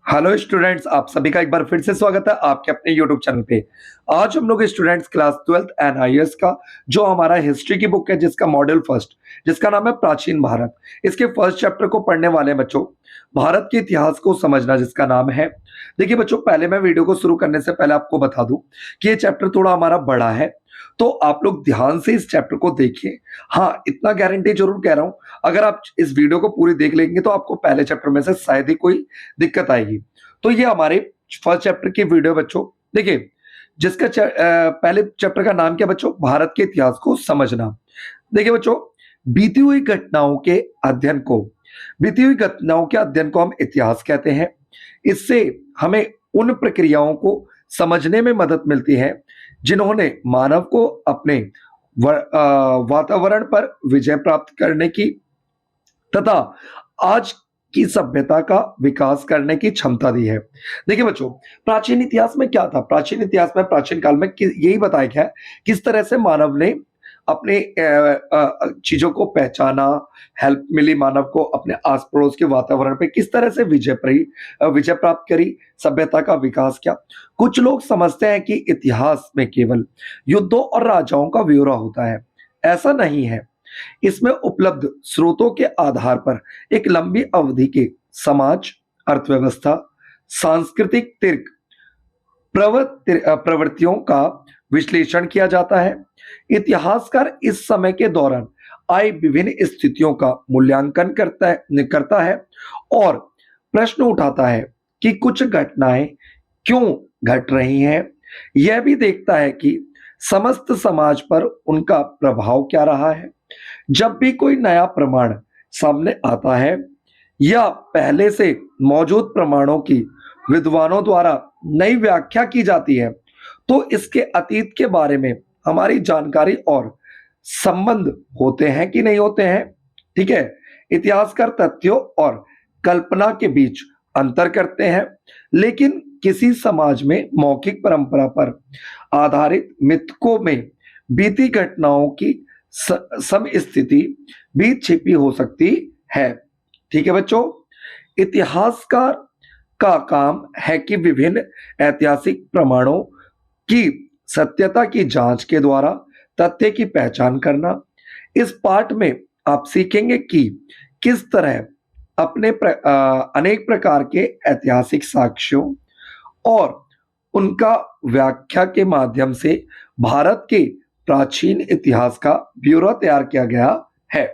Hello students, आप सभी का एक बार फिर से स्वागत है आपके अपने यूट्यूब चैनल पे। आज हम लोग स्टूडेंट्स क्लास 12th NIS का जो हमारा हिस्ट्री की बुक है जिसका मॉड्यूल फर्स्ट जिसका नाम है प्राचीन भारत, इसके फर्स्ट चैप्टर को पढ़ने वाले हैं बच्चों। भारत के इतिहास को समझना जिसका नाम है। देखिए बच्चों, पहले मैं वीडियो को शुरू करने से पहले आपको बता दूं कि ये चैप्टर थोड़ा हमारा बड़ा है, तो आप लोग ध्यान से इस चैप्टर को देखिए। हाँ, इतना गारंटी जरूर कह रहा हूं, अगर आप इस वीडियो को पूरी देख लेंगे तो आपको पहले चैप्टर में से शायद ही कोई दिक्कत आएगी। तो ये हमारे फर्स्ट चैप्टर की वीडियो बच्चों। देखिए, जिसका पहले चैप्टर का नाम क्या बच्चों? भारत के इतिहास को समझना। देखिए बच्चों, बीती हुई घटनाओं के अध्ययन को बीती हुई घटनाओं के अध्ययन को हम इतिहास कहते हैं। इससे हमें उन प्रक्रियाओं को समझने में मदद मिलती है जिन्होंने मानव को अपने वातावरण पर विजय प्राप्त करने की तथा आज की सभ्यता का विकास करने की क्षमता दी है। देखिए बच्चों, प्राचीन इतिहास में क्या था? प्राचीन इतिहास में, प्राचीन काल में यही बताया गया है किस तरह से मानव ने अपने चीजों को पहचाना, हेल्प मिली मानव को अपने आस पड़ोस के वातावरण पे किस तरह से विजय प्राप्त करी, सभ्यता का विकास किया। कुछ लोग समझते हैं कि इतिहास में केवल युद्धों और राजाओं का ब्यौरा होता है। ऐसा नहीं है। इसमें उपलब्ध स्रोतों के आधार पर एक लंबी अवधि के समाज, अर्थव्यवस्था, सांस्कृतिक तर्क, प्रवृत्तियों का विश्लेषण किया जाता है। इतिहासकार इस समय के दौरान आई विभिन्न स्थितियों का मूल्यांकन करता है और प्रश्न उठाता है कि कुछ घटनाएं क्यों घट रही हैं। यह भी देखता है कि समस्त समाज पर उनका प्रभाव क्या रहा है। जब भी कोई नया प्रमाण सामने आता है या पहले से मौजूद प्रमाणों की विद्वानों द्वारा नई व्याख्या की जाती है, तो इसके अतीत के बारे में हमारी जानकारी और संबंध होते हैं कि नहीं होते हैं। ठीक है, इतिहासकार तथ्यों और कल्पना के बीच अंतर करते हैं, लेकिन किसी समाज में मौखिक परंपरा पर आधारित मिथकों में बीती घटनाओं की समस्थिति भी छिपी हो सकती है। ठीक है बच्चों, इतिहासकार का काम है कि विभिन्न ऐतिहासिक प्रमाणों की सत्यता की जांच के द्वारा तथ्य की पहचान करना। इस पाठ में आप सीखेंगे कि किस तरह अनेक प्रकार के ऐतिहासिक साक्ष्यों और उनका व्याख्या के माध्यम से भारत के प्राचीन इतिहास का ब्यौरा तैयार किया गया है।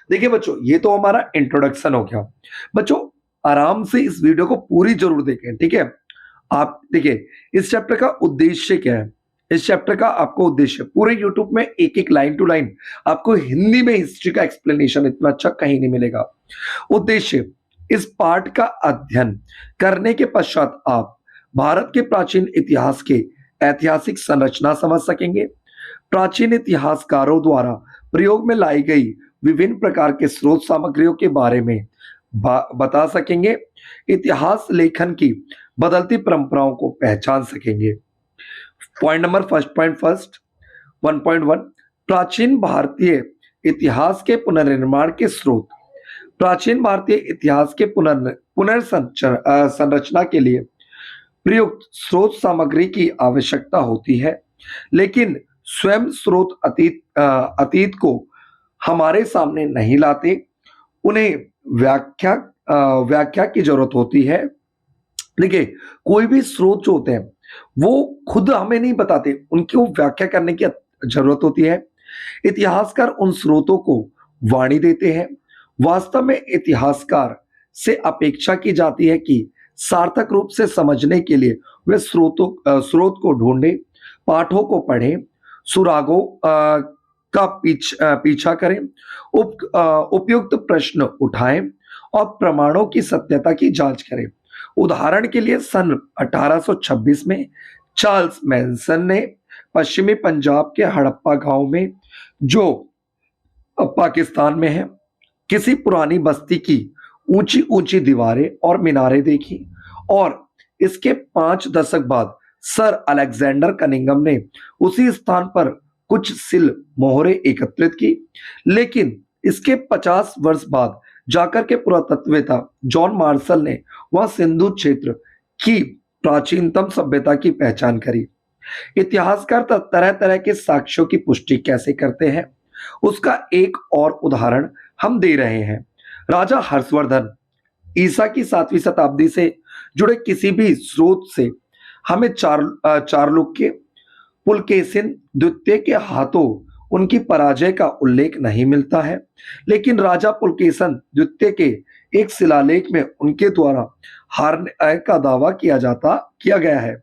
देखिए बच्चों, ये तो हमारा इंट्रोडक्शन हो गया। बच्चों, आराम से इस वीडियो को पूरी जरूर देखें। ठीक है, आप देखिए इस चैप्टर का उद्देश्य क्या है। इस चैप्टर का आपको उद्देश्य पूरे यूट्यूब में एक एक लाइन टू लाइन आपको हिंदी में हिस्ट्री का एक्सप्लेनेशन इतना अच्छा कहीं नहीं मिलेगा। उद्देश्य, इस पाठ का अध्ययन करने के पश्चात आप भारत के प्राचीन इतिहास के ऐतिहासिक संरचना समझ सकेंगे, प्राचीन इतिहासकारों द्वारा प्रयोग में लाई गई विभिन्न प्रकार के स्रोत सामग्रियों के बारे में बता सकेंगे, इतिहास लेखन की बदलती परंपराओं को पहचान सकेंगे। पॉइंट फर्स्ट 1.1, प्राचीन भारतीय इतिहास के पुनर्निर्माण के स्रोत। प्राचीन भारतीय इतिहास के पुनर्संरचना के लिए प्रयुक्त स्रोत सामग्री की आवश्यकता होती है, लेकिन स्वयं स्रोत अतीत को हमारे सामने नहीं लाते, उन्हें व्याख्या की जरूरत होती है। देखिए, कोई भी स्रोत जो होते हैं वो खुद हमें नहीं बताते, उनकी वो व्याख्या करने की जरूरत होती है। इतिहासकार उन स्रोतों को वाणी देते हैं। वास्तव में इतिहासकार से अपेक्षा की जाती है कि सार्थक रूप से समझने के लिए वे स्रोत को ढूंढें, पाठों को पढ़ें, सुरागों का पीछा करें, उपयुक्त प्रश्न उठाएं और प्रमाणों की सत्यता की जांच करें। उदाहरण के लिए सन 1826 में चार्ल्स मैनसन ने पश्चिमी पंजाब के हड़प्पा गांव में, जो अब पाकिस्तान में है, किसी पुरानी बस्ती की ऊंची ऊंची दीवारें और मीनारें देखी, और इसके 5 दशक बाद सर अलेक्जेंडर कनिंगम ने उसी स्थान पर कुछ सिल मोहरें एकत्रित की। लेकिन इसके 50 वर्ष बाद जाकर के पुरातत्ववेत्ता जॉन मार्शल ने वह सिंधु क्षेत्र की प्राचीनतम सभ्यता की पहचान करी। इतिहासकार तरह तरह के साक्ष्यों की पुष्टि कैसे करते हैं, उसका एक और उदाहरण हम दे रहे हैं। राजा हर्षवर्धन ईसा की 7वीं शताब्दी से जुड़े किसी भी स्रोत से हमें चारलुक्य पुलकेशिन द्वितीय के हाथों उनकी पराजय का उल्लेख नहीं मिलता है, लेकिन राजा पुलकेशिन द्वितीय के एक शिलालेख में उनके द्वारा हारने का दावा किया गया है।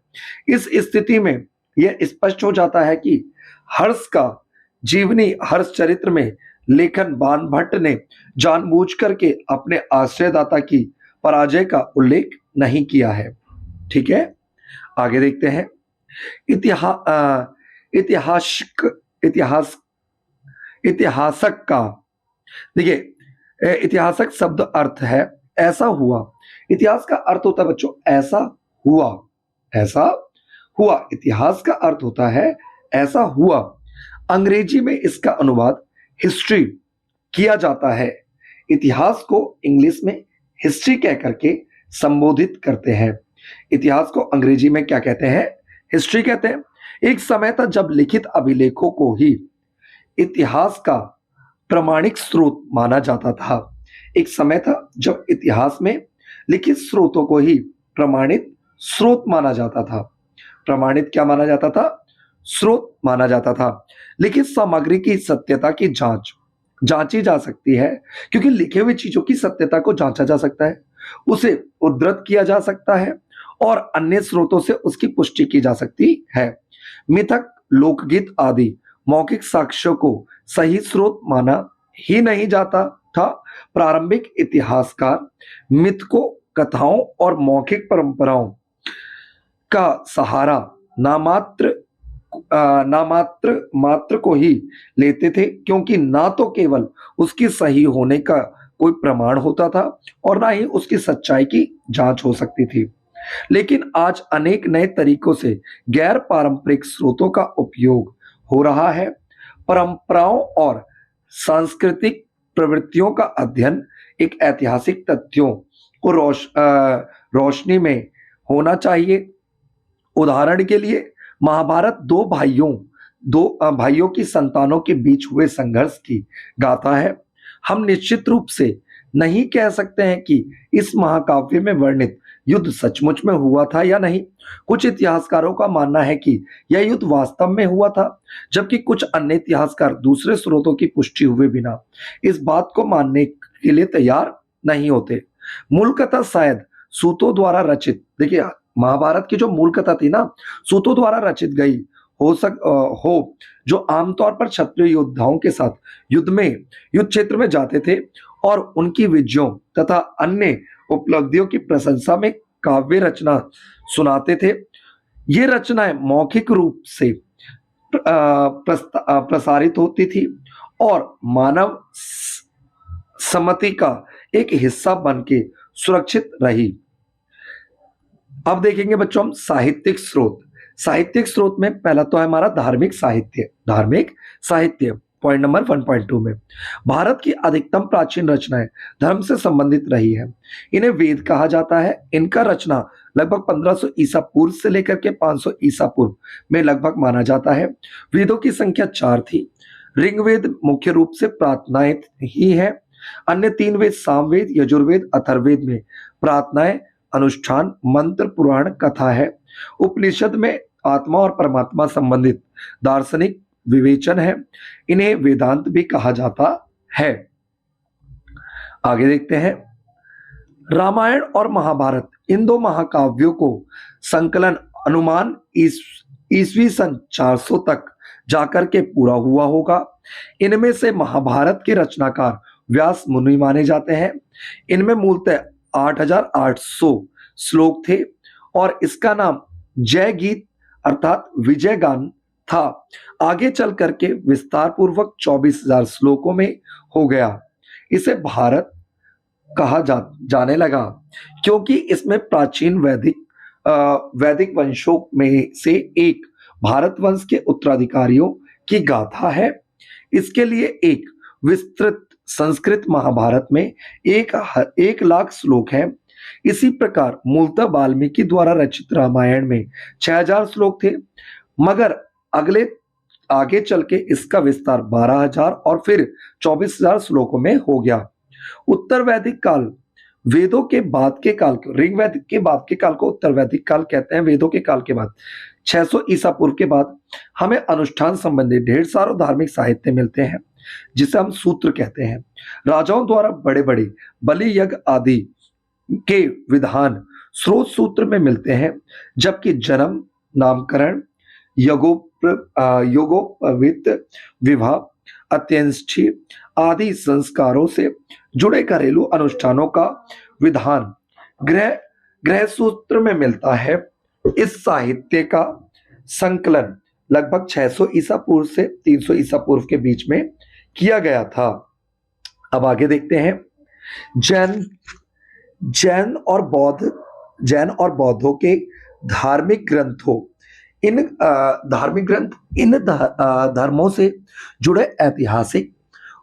इस स्थिति में यह स्पष्ट हो जाता है कि हर्ष का जीवनी हर्ष चरित्र में लेखन बाणभट्ट ने जानबूझ करके अपने आश्रयदाता की पराजय का उल्लेख नहीं किया है। ठीक है, आगे देखते हैं। इतिहास इतिहासक का, देखिए इतिहासक शब्द अर्थ है ऐसा हुआ। इतिहास का अर्थ होता है बच्चों ऐसा हुआ, ऐसा हुआ। इतिहास का अर्थ होता है ऐसा हुआ। अंग्रेजी में इसका अनुवाद हिस्ट्री किया जाता है। इतिहास को इंग्लिश में हिस्ट्री कह करके संबोधित करते हैं। इतिहास को अंग्रेजी में क्या कहते हैं? हिस्ट्री कहते हैं। एक समय था जब लिखित अभिलेखों को ही इतिहास का प्रमाणिक स्रोत माना जाता था। एक समय था जब इतिहास में लिखित स्रोतों को ही प्रमाणित स्रोत माना जाता था। प्रमाणित क्या माना जाता था? स्रोत माना जाता था। लिखित सामग्री की सत्यता की जांची जा सकती है, क्योंकि लिखे हुई चीजों की सत्यता को जांचा जा सकता है, उसे उद्धृत किया जा सकता है और अन्य स्रोतों से उसकी पुष्टि की जा सकती है। मिथक, लोकगीत आदि मौखिक साक्ष्यों को सही स्रोत माना ही नहीं जाता था। प्रारंभिक इतिहासकार मिथकों, कथाओं और मौखिक परंपराओं का सहारा मात्र को ही लेते थे, क्योंकि ना तो केवल उसकी सही होने का कोई प्रमाण होता था और ना ही उसकी सच्चाई की जांच हो सकती थी। लेकिन आज अनेक नए तरीकों से गैर पारंपरिक स्रोतों का उपयोग हो रहा है। परंपराओं और सांस्कृतिक प्रवृत्तियों का अध्ययन एक ऐतिहासिक तथ्यों को रोशनी में होना चाहिए। उदाहरण के लिए महाभारत दो भाइयों की संतानों के बीच हुए संघर्ष की गाथा है। हम निश्चित रूप से नहीं कह सकते हैं कि इस महाकाव्य में वर्णित युद्ध सचमुच में हुआ था या नहीं। कुछ इतिहासकारों का मानना है कि यह युद्ध वास्तव में हुआ था, जबकि कुछ अन्य इतिहासकार दूसरे स्रोतों की पुष्टि हुए बिना इस बात को मानने के लिए तैयार नहीं होते। मूल कथा शायद सूतों द्वारा रचित, देखिए महाभारत की जो मूल कथा थी ना, सूतों द्वारा रचित गई हो, जो आमतौर पर क्षत्रिय योद्धाओं के साथ युद्ध क्षेत्र में जाते थे और उनकी विजयों तथा अन्य उपलब्धियों की प्रशंसा में काव्य रचना सुनाते थे। ये रचनाएं मौखिक रूप से प्रसारित होती थी और मानव सम्मति का एक हिस्सा बन के सुरक्षित रही। अब देखेंगे बच्चों हम साहित्यिक स्रोत। साहित्यिक स्रोत में पहला तो है हमारा धार्मिक साहित्य पॉइंट नंबर 1.2 में भारत की अधिकतम प्राचीन रचनाएं धर्म से संबंधित रही है। इन्हें वेद कहा जाता है। इनका रचना लगभग 1500 ईसा पूर्व से लेकर के 500 ईसा पूर्व में लगभग माना जाता है। वेदों की संख्या 4 थी। ऋग्वेद मुख्य रूप से प्रार्थनाएं ही है। अन्य 3 वेद सामवेद, यजुर्वेद, अथर्ववेद में प्रार्थनाएं, अनुष्ठान, मंत्र, पुराण, कथा है। उपनिषद में आत्मा और परमात्मा संबंधित दार्शनिक विवेचन है। इन्हें वेदांत भी कहा जाता है। आगे देखते हैं। रामायण और महाभारत, इन दो महाकाव्यों को संकलन अनुमान ईस्वी सन 400 तक जाकर के पूरा हुआ होगा। इनमें से महाभारत के रचनाकार व्यास मुनि माने जाते हैं। इनमें मूलतः 8800 श्लोक थे और इसका नाम जय गीत अर्थात विजय गान था। आगे चल करके विस्तार पूर्वक 24,000 श्लोकों में हो गया। इसे भारत कहा जाने लगा क्योंकि इसमें प्राचीन वैदिक वंशों में से एक भारत वंश के उत्तराधिकारियों की गाथा है। इसके लिए एक विस्तृत संस्कृत महाभारत में 1 लाख श्लोक हैं। इसी प्रकार मूलतः वाल्मीकि द्वारा रचित रामायण में 6000 श्लोक थे, मगर अगले आगे चल के इसका विस्तार 12,000 और फिर 24,000 श्लोकों में हो गया। उत्तर वैदिक काल वेदों के बाद के काल को, ऋग वैदिक के बाद के काल को उत्तर वैदिक काल कहते हैं। वेदों के काल के बाद 600 ईसा पूर्व के बाद हमें अनुष्ठान संबंधी ढेर सारे धार्मिक साहित्य मिलते हैं, जिसे हम सूत्र कहते हैं। राजाओं द्वारा बड़े बड़े बलि यज्ञ आदि के विधान स्रोत सूत्र में मिलते हैं, जबकि जन्म, नामकरण, योगोपवीत, विवाह, अंत्येष्टि आदि संस्कारों से जुड़े घरेलू अनुष्ठानों का विधान गृह सूत्र में मिलता है। इस साहित्य का संकलन लगभग 600 ईसा पूर्व से 300 ईसा पूर्व के बीच में किया गया था। अब आगे देखते हैं। जैन और बौद्धों के धार्मिक ग्रंथों इन धर्मों से जुड़े ऐतिहासिक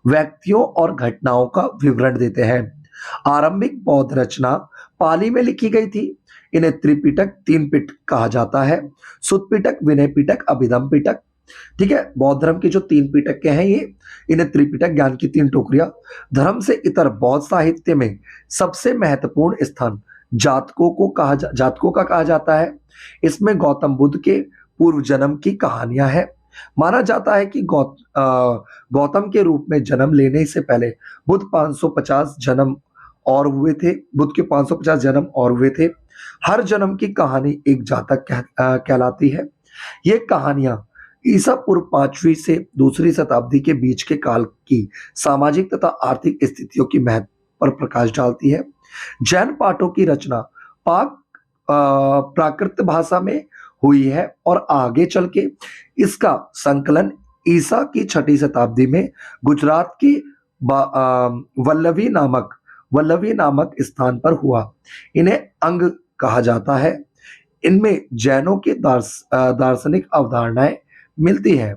व्यक्तियों और घटनाओं का विवरण देते हैं। आरंभिक बौद्ध रचना पाली में लिखी गई थी। इन्हें त्रिपिटक, 3 पिटक कहा जाता है। सुत्त पिटक, विनय पिटक, अभिधम पिटक। ठीक है, बौद्ध धर्म के जो 3 पिटक के हैं ये, इन्हें त्रिपिटक, ज्ञान की 3 टोकरियां। धर्म से इतर बौद्ध साहित्य में सबसे महत्वपूर्ण स्थान जातकों का कहा जाता है। इसमें गौतम बुद्ध के पूर्व जन्म की कहानियां हैं। माना जाता है कि गौतम के रूप में जन्म लेने से पहले बुद्ध 550 जन्म और हुए थे। बुद्ध के 550 जन्म और हुए थे। हर जन्म की कहानी एक जातक कहलाती है। ये कहानियां ईसा पूर्व 5वीं से 2री शताब्दी के बीच के काल की सामाजिक तथा आर्थिक स्थितियों की महत्व पर प्रकाश डालती है। जैन पाठों की रचना प्राकृत भाषा में हुई है और आगे चल के इसका संकलन ईसा की 6ठी शताब्दी में गुजरात की वल्लवी नामक स्थान पर हुआ। इन्हें अंग कहा जाता है। इनमें जैनों के दार्शनिक अवधारणाएं मिलती है।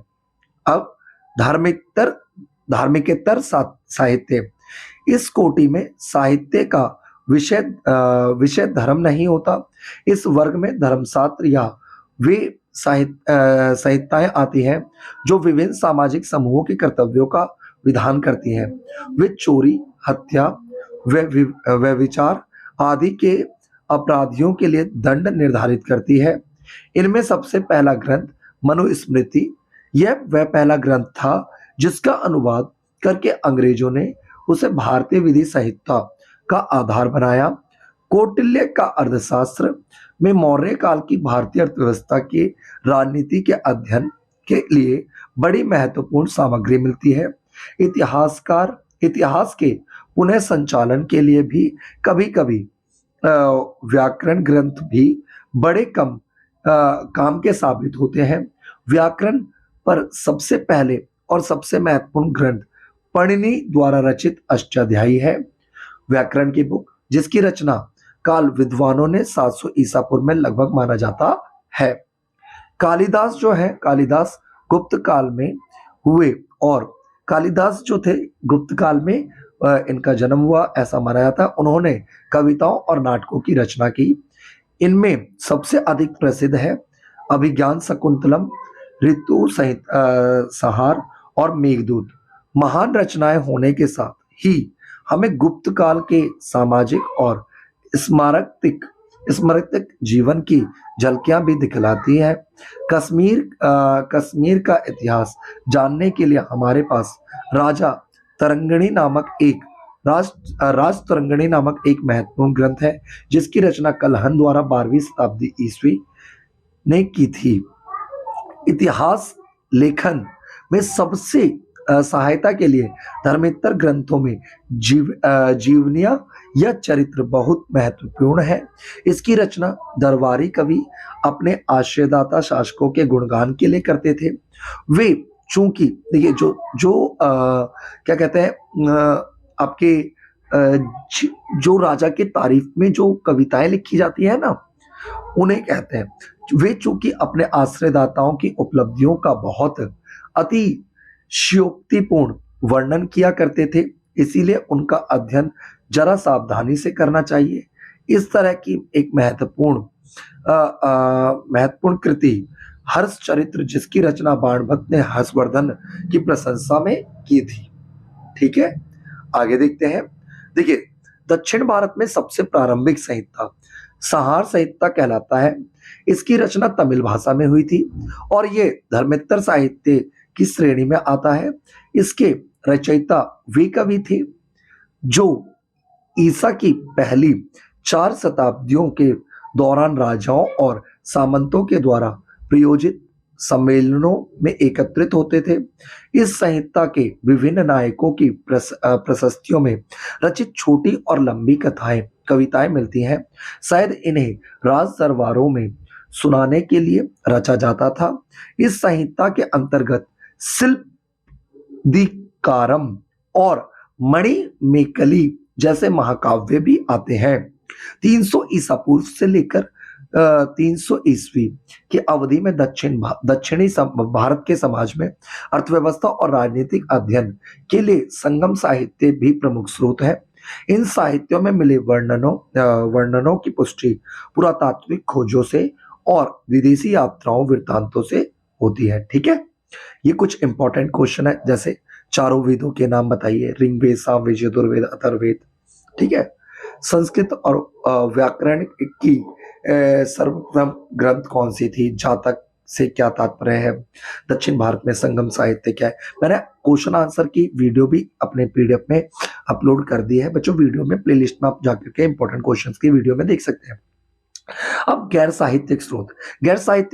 अब धार्मिकेतर साहित्य, इस कोटि में साहित्य का विषय धर्म नहीं होता। इस वर्ग में धर्मशास्त्र या वे संहिताएं आती हैं जो विभिन्न सामाजिक समूहों के कर्तव्यों का विधान करती हैं। वे चोरी, हत्या, व्यभिचार आदि के अपराधियों के लिए दंड निर्धारित करती है। इनमें सबसे पहला ग्रंथ मनुस्मृति, यह वह पहला ग्रंथ था जिसका अनुवाद करके अंग्रेजों ने उसे भारतीय विधि संहिता का आधार बनाया। कौटिल्य का अर्थशास्त्र में मौर्य काल की भारतीय अर्थव्यवस्था की राजनीति के अध्ययन के लिए बड़ी महत्वपूर्ण सामग्री मिलती है। इतिहास के पुनः संचालन के लिए भी कभी कभी व्याकरण ग्रंथ भी बड़े काम के साबित होते हैं। व्याकरण पर सबसे पहले और सबसे महत्वपूर्ण ग्रंथ पणिनि द्वारा रचित अष्टाध्यायी है। व्याकरण की बुक जिसकी रचना काल विद्वानों ने 700 ईसा पूर्व में लगभग माना जाता है। कालिदास जो है, कालिदास गुप्त काल में हुए और कालिदास जो थे गुप्त काल में इनका जन्म हुआ ऐसा माना जाता है। उन्होंने कविताओं और नाटकों की रचना की। इनमें सबसे अधिक प्रसिद्ध है अभिज्ञान शकुंतलम, ऋतु संहार और मेघदूत। महान रचनाएं होने के साथ ही हमें गुप्त काल के सामाजिक और स्मारक जीवन की झलकियां भी दिखलाती है। कश्मीर का इतिहास जानने के लिए हमारे पास राज तरंगिणी नामक एक महत्वपूर्ण ग्रंथ है जिसकी रचना कलहन द्वारा 12वीं शताब्दी ईस्वी ने की थी। इतिहास लेखन में सबसे सहायता के लिए धर्मेतर ग्रंथों में जीवनियां या चरित्र बहुत महत्वपूर्ण है। इसकी रचना दरबारी कवि अपने आश्रयदाता शासकों के गुणगान के लिए करते थे। वे चूंकि देखिए जो क्या कहते हैं आपके जो राजा के तारीफ में जो कविताएं लिखी जाती है ना, उन्हें कहते हैं। वे चूंकि अपने आश्रयदाताओं की उपलब्धियों का बहुत अतिशयोक्तिपूर्ण वर्णन किया करते थे, इसीलिए उनका अध्ययन जरा सावधानी से करना चाहिए। इस तरह की एक महत्वपूर्ण कृति हर्ष चरित्र, जिसकी रचना बाणभट्ट ने हर्षवर्धन की प्रशंसा में की थी। ठीक है, आगे देखते हैं। देखिए, दक्षिण भारत में सबसे प्रारंभिक संहिता संहार संहिता कहलाता है। इसकी रचना तमिल भाषा में हुई थी और ये धर्मेतर साहित्य की श्रेणी में आता है। इसके रचयिता वे कवि थे जो ईसा की पहली 4 शताब्दियों के दौरान राजाओं और सामंतों के द्वारा प्रयोजित सम्मेलनों में एकत्रित होते थे। इस संहिता के विभिन्न नायकों की प्रशस्तियों में रचित छोटी और लंबी कविताएं मिलती हैं। शायद इन्हें राज दरबारों में सुनाने के लिए रचा जाता था। इस संहिता के अंतर्गत शिल्प दीकारम और मणिमेकली जैसे महाकाव्य भी आते हैं। 300 ईसा पूर्व से लेकर 300 ईस्वी की अवधि में दक्षिणी भारत के समाज में अर्थव्यवस्था और राजनीतिक अध्ययन के लिए संगम साहित्य भी प्रमुख स्रोत है। इन साहित्यों में मिले वर्णनों की पुष्टि पुरातात्विक खोजों से और विदेशी यात्राओं वृत्तांतों से होती है। ठीक है, ये कुछ इंपॉर्टेंट क्वेश्चन है, जैसे चारों वेदों के नाम बताइए, ऋग्वेद, सामवेद, यजुर्वेद, अथर्ववेद। ठीक है, संस्कृत और व्याकरण की सर्वप्रथम ग्रंथ कौन सी थी, जातक से क्या तात्पर्य है, दक्षिण भारत में संगम साहित्य क्या है। मैंने क्वेश्चन आंसर की वीडियो भी अपने पीडीएफ में अपलोड कर दी है बच्चों। वीडियो में प्लेलिस्ट में आप जाकर के इंपॉर्टेंट क्वेश्चंस की वीडियो में देख सकते हैं। अब गैर साहित्यिक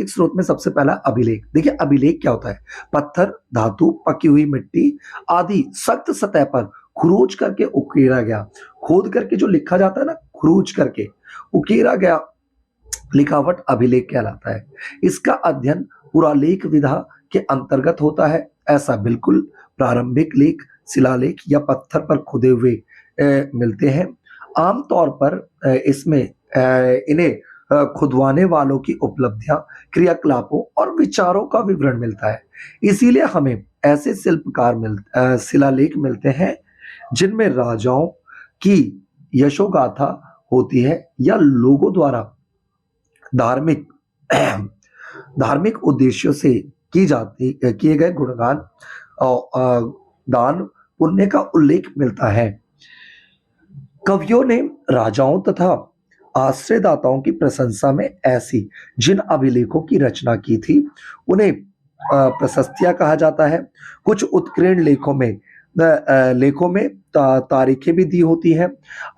स्रोत में सबसे पहला अभिलेख। देखिए, अभिलेख क्या होता है? पत्थर, धातु, पकी हुई मिट्टी आदि सख्त सतह पर खुरोच करके उकेरा गया, खोद करके जो लिखा जाता है ना, खुरोच करके उकेरा गया लिखावट अभिलेख कहलाता है। इसका अध्ययन पुरालेख विधा के अंतर्गत होता है। ऐसा बिल्कुल प्रारंभिक लेख शिलालेख या पत्थर पर खुदे हुए मिलते हैं। आमतौर पर इसमें इन्हें खुदवाने वालों की उपलब्धियां, क्रियाकलापों और विचारों का विवरण मिलता है। इसीलिए हमें ऐसे शिलालेख मिलते हैं जिनमें राजाओं की यशोगाथा होती है या लोगों द्वारा धार्मिक उद्देश्यों से किए गए गुणगान और दान पुण्य का उल्लेख मिलता है। कवियों ने राजाओं तथा आश्रयदाताओं की प्रशंसा में ऐसी जिन अभिलेखों की रचना की थी उन्हें प्रशस्तियां कहा जाता है। कुछ उत्कीर्ण लेखों में तारीखें भी दी होती हैं।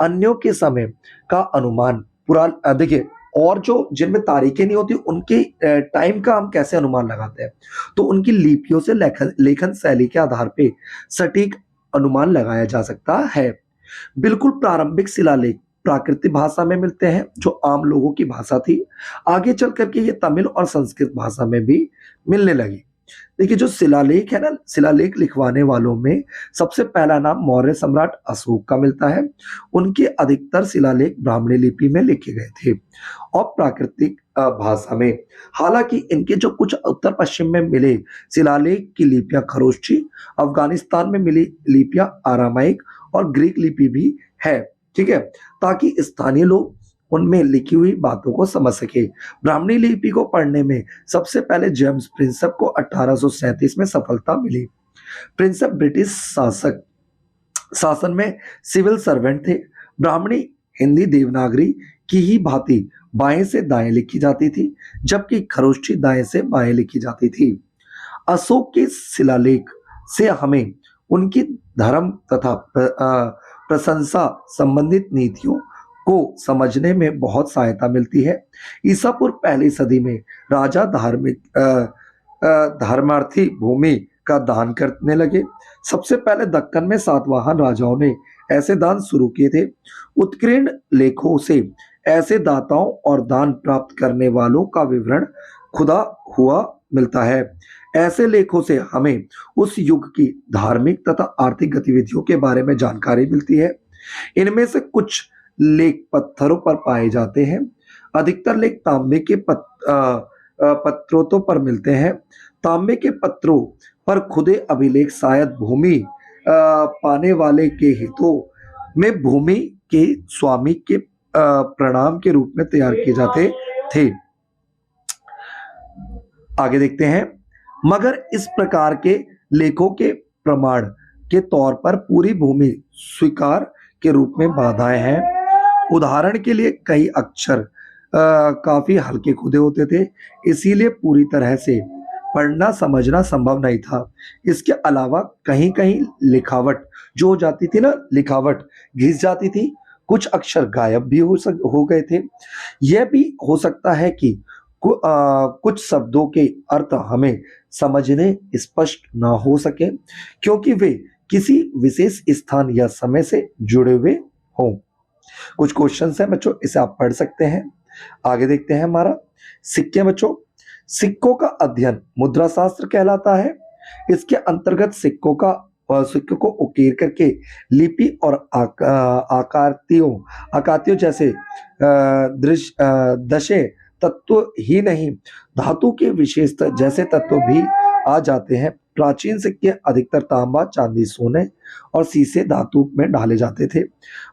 अन्यों के समय का अनुमान देखिए, और जो जिनमें तारीखें नहीं होती उनके टाइम का हम कैसे अनुमान लगाते हैं, तो उनकी लिपियों से लेखन शैली के आधार पे सटीक अनुमान लगाया जा सकता है। बिल्कुल प्रारंभिक शिलालेख प्राकृतिक भाषा में मिलते हैं जो आम लोगों की भाषा थी। आगे चल करके ये तमिल और संस्कृत भाषा में भी मिलने लगी। देखिए, जो शिलालेख है ना, शिलालेख लिखवाने वालों में सबसे पहला नाम मौर्य सम्राट अशोक का मिलता है। उनके अधिकतर शिलालेख ब्राह्मणी लिपि में लिखे गए थे और प्राकृतिक भाषा में। हालांकि इनके जो कुछ उत्तर पश्चिम में मिले शिलालेख की लिपियां खरोष्ठी, अफगानिस्तान में मिली लिपियां आरामाइक और ग्रीक लिपि भी है। ठीक है, ताकि स्थानीय लोग उनमें लिखी हुई बातों को समझ सके। ब्राह्मणी लिपि को पढ़ने में सबसे पहले जेम्स प्रिंसेप को 1837 में सफलता मिली। प्रिंसेप ब्रिटिश शासन में सिविल सर्वेंट थे। ब्राह्मणी हिंदी देवनागरी की ही भांति बाएं से दाएं लिखी जाती थी, जबकि खरोष्ठी दाएं से बाएं लिखी जाती थी। अशोक के शिलालेख से हमें उनकी धर्म तथा प्रशंसा संबंधित नीतियों को समझने में बहुत सहायता मिलती है। ईसा पूर्व पहली सदी में राजा धर्मार्थी भूमि का दान करने लगे। सबसे पहले दक्कन में सातवाहन राजाओं ने ऐसे दान शुरू किए थे। उत्कीर्ण लेखों से ऐसे दाताओं और दान प्राप्त करने वालों का विवरण खुदा हुआ मिलता है। ऐसे लेखों से हमें उस युग की धार्मिक तथा आर्थिक गतिविधियों के बारे में जानकारी मिलती है। इनमें से कुछ लेख पत्थरों पर पाए जाते हैं। अधिकतर लेख तांबे के पत्रों पर मिलते हैं। तांबे के पत्रों पर खुदे अभिलेख शायद भूमि पाने वाले के हितों में भूमि के स्वामी के प्रणाम के रूप में तैयार किए जाते थे। आगे देखते हैं। मगर इस प्रकार के लेखों के प्रमाण के तौर पर पूरी भूमि स्वीकार के रूप में बाधाएं हैं। उदाहरण के लिए कई अक्षर काफी हल्के खुदे होते थे, इसीलिए पूरी तरह से पढ़ना समझना संभव नहीं था। इसके अलावा कहीं कहीं लिखावट जो हो जाती थी ना, लिखावट घिस जाती थी, कुछ अक्षर गायब भी हो गए थे। यह भी हो सकता है कि कुछ शब्दों के अर्थ हमें समझने स्पष्ट ना हो सके, क्योंकि वे किसी विशेष स्थान या समय से जुड़े हुए हों। कुछ क्वेश्चंस हैं बच्चों, इसे आप पढ़ सकते हैं। आगे देखते हैं हमारा सिक्के। बच्चों, सिक्कों का अध्ययन मुद्रा शास्त्र कहलाता है। इसके अंतर्गत सिक्कों को उकेर करके लिपि और आकातियों जैसे दशे तत्व ही नहीं, धातु के विशेष जैसे तत्व भी आ जाते हैं। प्राचीन सिक्के अधिकतर तांबा, चांदी, सोने और सीसे धातु में ढाले जाते थे।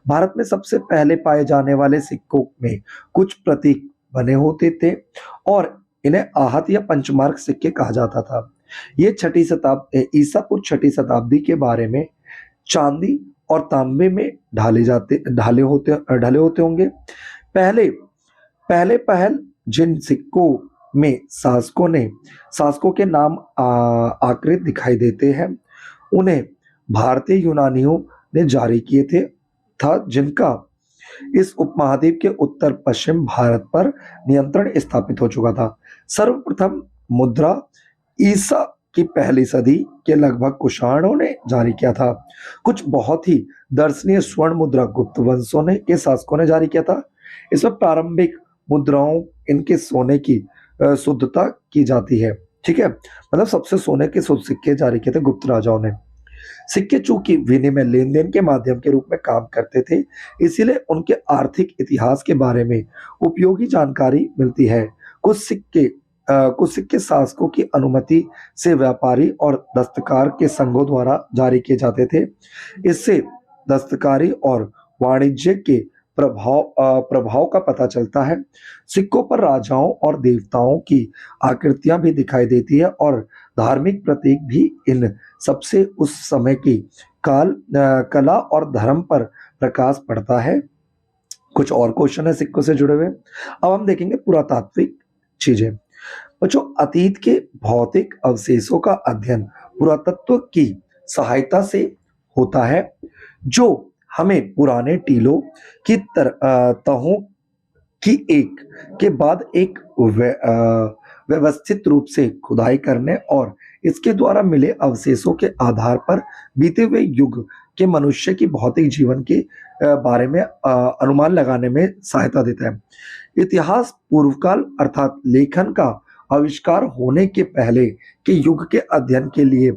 भारत में सबसे पहले पाए जाने वाले सिक्कों में कुछ प्रतीक बने होते थे और इन्हें आहत या पंचमार्क सिक्के कहा जाता था। ये ईसा पूर्व छठी शताब्दी के बारे में चांदी और तांबे में ढले होते होंगे। पहल जिन सिक्कों में शासकों के नाम आकृत दिखाई देते हैं, उन्हें भारतीय यूनानियों ने जारी किए था, जिनका इस उपमहाद्वीप के उत्तर पश्चिम भारत पर नियंत्रण स्थापित हो चुका था। सर्वप्रथम मुद्रा ईसा की पहली सदी के लगभग कुषाणों ने जारी किया था। कुछ बहुत ही दर्शनीय स्वर्ण मुद्रा गुप्त वंशों के शासकों ने जारी किया था। इसमें प्रारंभिक मुद्राओं इनके सोने की शुद्धता की जाती है। ठीक है, मतलब सबसे सोने के शुद्ध सिक्के जारी किए थे गुप्त राजाओं ने। सिक्के चूंकि विनिमय लेन देन के माध्यम के रूप में काम करते थे, इसीलिए उनके आर्थिक इतिहास के बारे में उपयोगी जानकारी मिलती है। कुछ सिक्के शासकों की अनुमति से व्यापारी और दस्तकार के संघों द्वारा जारी किए जाते थे। इससे दस्तकारी और वाणिज्य के प्रभाव का पता चलता है। सिक्कों पर राजाओं और देवताओं की आकृतियां भी दिखाई देती है और धार्मिक प्रतीक भी। इन सबसे उस समय की कला और धर्म पर प्रकाश पड़ता है। कुछ और क्वेश्चन है सिक्कों से जुड़े हुए। अब हम देखेंगे पुरातात्विक चीजें। बच्चों, अतीत के भौतिक अवशेषों का अध्ययन पुरातत्व की सहायता से होता है, जो हमें पुराने टीलों की तहों की एक के बाद एक व्यवस्थित रूप से खुदाई करने और इसके द्वारा मिले अवशेषों के आधार पर बीते हुए युग के मनुष्य की भौतिक जीवन के बारे में अनुमान लगाने में सहायता देता है। इतिहास पूर्वकाल अर्थात लेखन का आविष्कार होने के पहले के युग के अध्ययन के लिए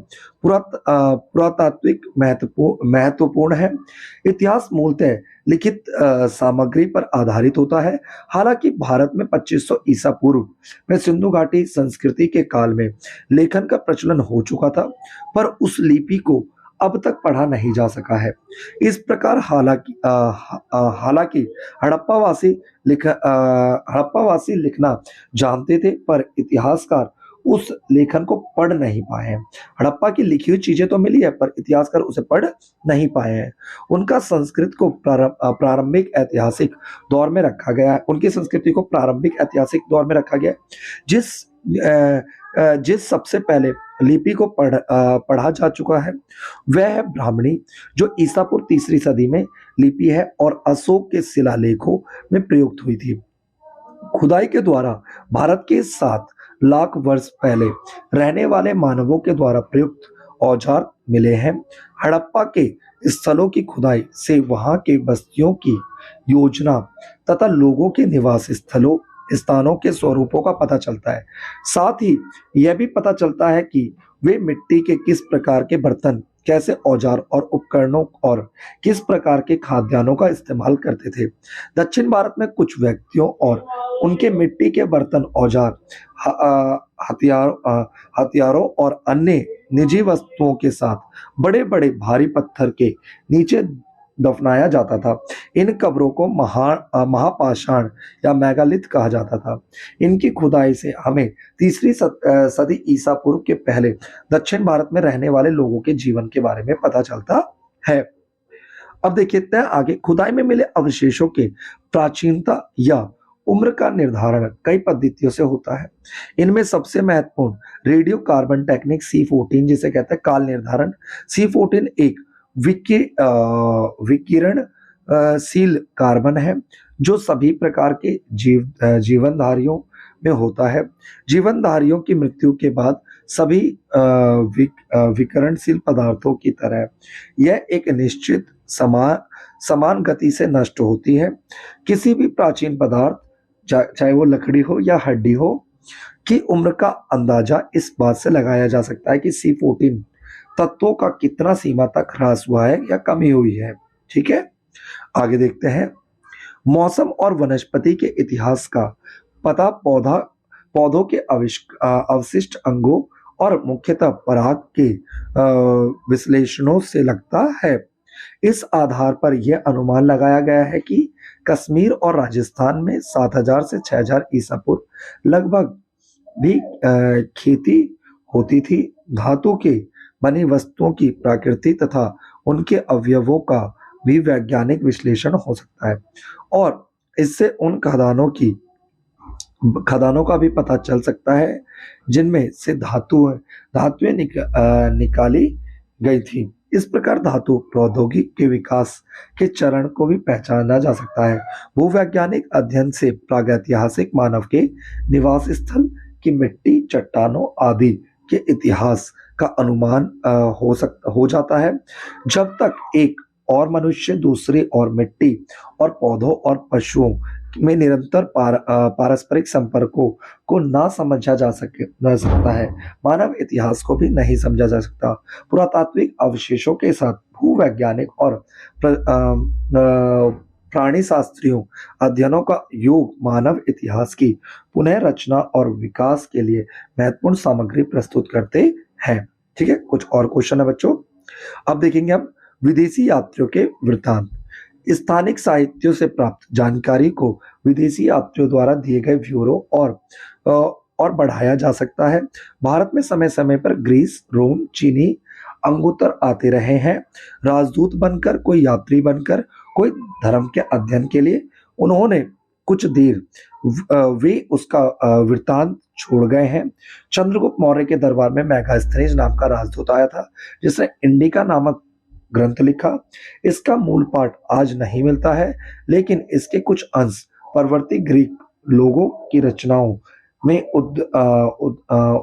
पुरातात्विक महत्वपूर्ण है। इतिहास मूलतः लिखित सामग्री पर आधारित होता है। हालांकि भारत में 2500 ईसा पूर्व में सिंधु घाटी संस्कृति के काल में लेखन का प्रचलन हो चुका था, पर उस लिपि को अब तक पढ़ा नहीं जा सका है। इस प्रकार हालांकि हड़प्पावासी लिखना जानते थे, पर इतिहासकार उस लेखन को पढ़ नहीं पाए हैं। हड़प्पा की लिखी हुई चीजें तो मिली है, पर इतिहासकार उसे पढ़ नहीं पाए हैं। उनका संस्कृत को प्रारंभिक ऐतिहासिक दौर में रखा गया है। उनकी संस्कृति को प्रारंभिक ऐतिहासिक दौर में रखा गया है। जिस सबसे पहले लिपि को पढ़ा जा चुका है वह है ब्राह्मणी, जो ईसा पूर्व तीसरी सदी में लिपि है और अशोक के शिलालेखों में प्रयुक्त हुई थी। खुदाई के द्वारा भारत के 7 लाख वर्ष पहले रहने वाले मानवों के द्वारा प्रयुक्त औजार मिले हैं। हड़प्पा के स्थलों की खुदाई से वहां के बस्तियों की योजना तथा लोगों के निवास स्थानों के स्वरूपों का पता चलता है। साथ ही यह भी पता चलता है कि वे मिट्टी के किस प्रकार के बर्तन, कैसे औजार और उपकरणों और किस प्रकार के खाद्यान्नों का इस्तेमाल करते थे। दक्षिण भारत में कुछ व्यक्तियों और उनके मिट्टी के बर्तन, औजार, हथियारों और अन्य निजी वस्तुओं के साथ बड़े बड़े भारी पत्थर के नीचे दफनाया जाता था। इन कब्रों को महापाषाण या मेगालिथ कहा जाता था। इनकी खुदाई से हमें तीसरी सदी ईसा पूर्व के पहले दक्षिण भारत में रहने वाले लोगों के जीवन के बारे में पता चलता है। अब देखिए तय आगे खुदाई में मिले अवशेषों के प्राचीनता या उम्र का निर्धारण कई पद्धतियों से होता है। इनमें सबसे महत्वपूर्ण रेडियो कार्बन टेक्निक C14 जिसे कहते हैं काल निर्धारण। C14 एक विकिरणशील कार्बन है जो सभी प्रकार के जीवनधारियों में होता है। जीवनधारियों की मृत्यु के बाद सभी विकिरणशील पदार्थों की तरह यह एक निश्चित समान गति से नष्ट होती है। किसी भी प्राचीन पदार्थ चाहे वो लकड़ी हो या हड्डी हो की उम्र का अंदाजा इस बात से लगाया जा सकता है कि C14 तत्वों का कितना सीमा तक ह्रास हुआ है या कमी हुई है। ठीक है, आगे देखते हैं। मौसम और वनस्पति के इतिहास का पता पौधों के अवशिष्ट अंगों और मुख्यतः पराग के विश्लेषणों से लगता है। इस आधार पर यह अनुमान लगाया गया है कि कश्मीर और राजस्थान में 7000 से 6000 ईसा पूर्व लगभग भी खेती होती थी। धातु के बनी वस्तुओं की प्रकृति तथा उनके अवयवों का भी वैज्ञानिक विश्लेषण हो सकता है और इससे उन खदानों का भी पता चल सकता है जिनमें से धातुएं निकाली गई थी। इस प्रकार धातु प्रौद्योगिकी के विकास के चरण को भी पहचाना जा सकता है। भूवैज्ञानिक अध्ययन से प्रागैतिहासिक मानव के निवास स्थल की मिट्टी, चट्टानों आदि के इतिहास का अनुमान हो जाता है। जब तक एक और मनुष्य दूसरे और मिट्टी और पौधों और पशुओं में निरंतर पारस्परिक संपर्कों को ना समझा जा सकता है, मानव इतिहास को भी नहीं समझा जा सकता। पुरातात्विक अवशेषों के साथ भूवैज्ञानिक और प्राणी शास्त्रियों अध्ययनों का योग मानव इतिहास की पुनः रचना और विकास के लिए महत्वपूर्ण सामग्री प्रस्तुत करते हैं। ठीक है, कुछ और क्वेश्चन है बच्चों। अब देखेंगे हम विदेशी यात्रियों के वृत्तांत। स्थानिक साहित्यों से प्राप्त जानकारी को विदेशी यात्रियों द्वारा दिए गए ब्यूरो और बढ़ाया जा सकता है। भारत में समय समय पर ग्रीस, रोम, चीनी अंगुतर आते रहे हैं, राजदूत बनकर, कोई यात्री बनकर, कोई धर्म के अध्ययन के लिए। उन्होंने कुछ देर वे उसका वृत्तांत छोड़ गए हैं। चंद्रगुप्त मौर्य के दरबार में मेगास्थनीज नाम का राजदूत आया था जिसने इंडिका नामक ग्रंथ लिखा। इसका मूल पाठ आज नहीं मिलता है, लेकिन इसके कुछ अंश परवर्ती ग्रीक लोगों की रचनाओं में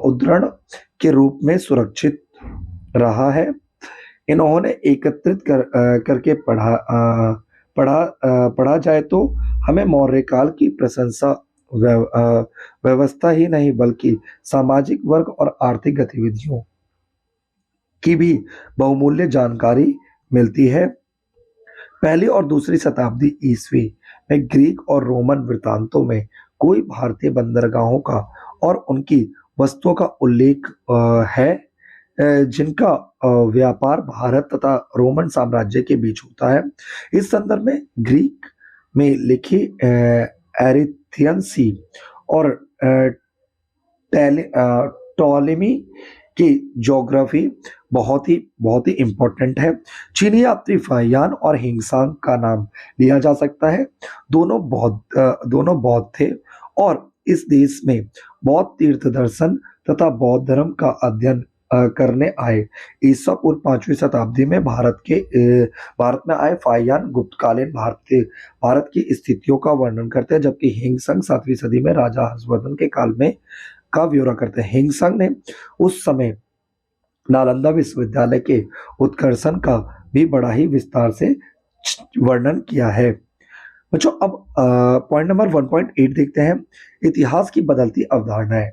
उद्धरण के रूप में सुरक्षित रहा है। इन्होंने एकत्रित करके पढ़ा जाए तो हमें मौर्य काल की प्रशंसा व्यवस्था ही नहीं बल्कि सामाजिक वर्ग और आर्थिक गतिविधियों की भी बहुमूल्य जानकारी मिलती है। पहली और दूसरी शताब्दी ईस्वी में ग्रीक और रोमन वृत्तांतों में कोई भारतीय बंदरगाहों का और उनकी वस्तुओं का उल्लेख है जिनका व्यापार भारत तथा रोमन साम्राज्य के बीच होता है। इस संदर्भ में ग्रीक में लिखी एरिथियन सी और टॉलेमी की ज्योग्राफी बहुत ही इंपॉर्टेंट है। चीनी यात्री फाहियान और हिंगसांग का नाम लिया जा सकता है। दोनों बौद्ध थे और इस देश में बौद्ध तीर्थ दर्शन तथा बौद्ध धर्म का अध्ययन करने आए। ईसा पूर्व 5वीं शताब्दी में भारत में आए फाहियान गुप्तकालीन भारत की स्थितियों का वर्णन करते हैं, जबकि हिंगसंग 7वीं सदी में राजा हर्षवर्धन के काल में का ब्यौरा करते हैं। हिंगसंग ने उस समय नालंदा विश्वविद्यालय के उत्कर्षण का भी बड़ा ही विस्तार से वर्णन किया है। बच्चों अब पॉइंट नंबर 1.8 देखते हैं, इतिहास की बदलती अवधारणाएं।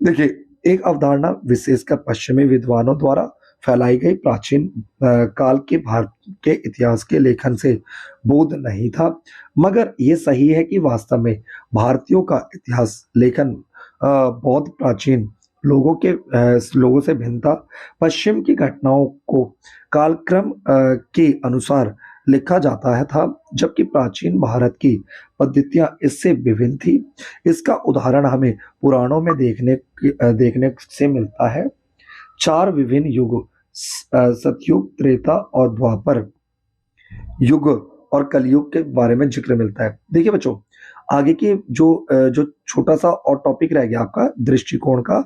देखिए, एक अवधारणा विशेषकर पश्चिमी विद्वानों द्वारा फैलाई गई प्राचीन काल के भारत के इतिहास के लेखन से बोध नहीं था, मगर यह सही है कि वास्तव में भारतीयों का इतिहास लेखन बौद्ध प्राचीन लोगों से भिन्नता, पश्चिम की घटनाओं को कालक्रम के अनुसार लिखा जाता है था, जबकि प्राचीन भारत की पद्धतियां इससे विभिन्न थी। इसका उदाहरण हमें पुराणों में देखने से मिलता है। चार विभिन्न युग, सतयुग, त्रेता और द्वापर युग और कलयुग के बारे में जिक्र मिलता है। देखिए बच्चों, आगे की जो छोटा सा और टॉपिक रह गया आपका दृष्टिकोण का,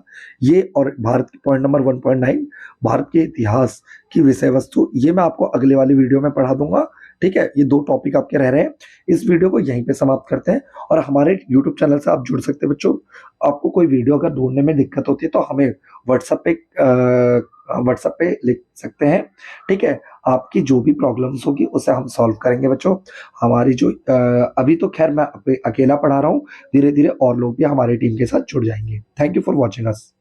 ये और भारत की पॉइंट नंबर 1.9 भारत के इतिहास की विषय वस्तु, ये मैं आपको अगले वाली वीडियो में पढ़ा दूंगा। ठीक है, ये 2 टॉपिक आपके रह रहे हैं। इस वीडियो को यहीं पे समाप्त करते हैं और हमारे यूट्यूब चैनल से आप जुड़ सकते हैं बच्चों। आपको कोई वीडियो अगर ढूंढने में दिक्कत होती है तो हमें व्हाट्सएप पे लिख सकते हैं। ठीक है, आपकी जो भी प्रॉब्लम्स होगी उसे हम सॉल्व करेंगे बच्चों। हमारी जो अभी तो खैर मैं अकेला पढ़ा रहा हूँ, धीरे धीरे और लोग भी हमारी टीम के साथ जुड़ जाएंगे। Thank you for watching us.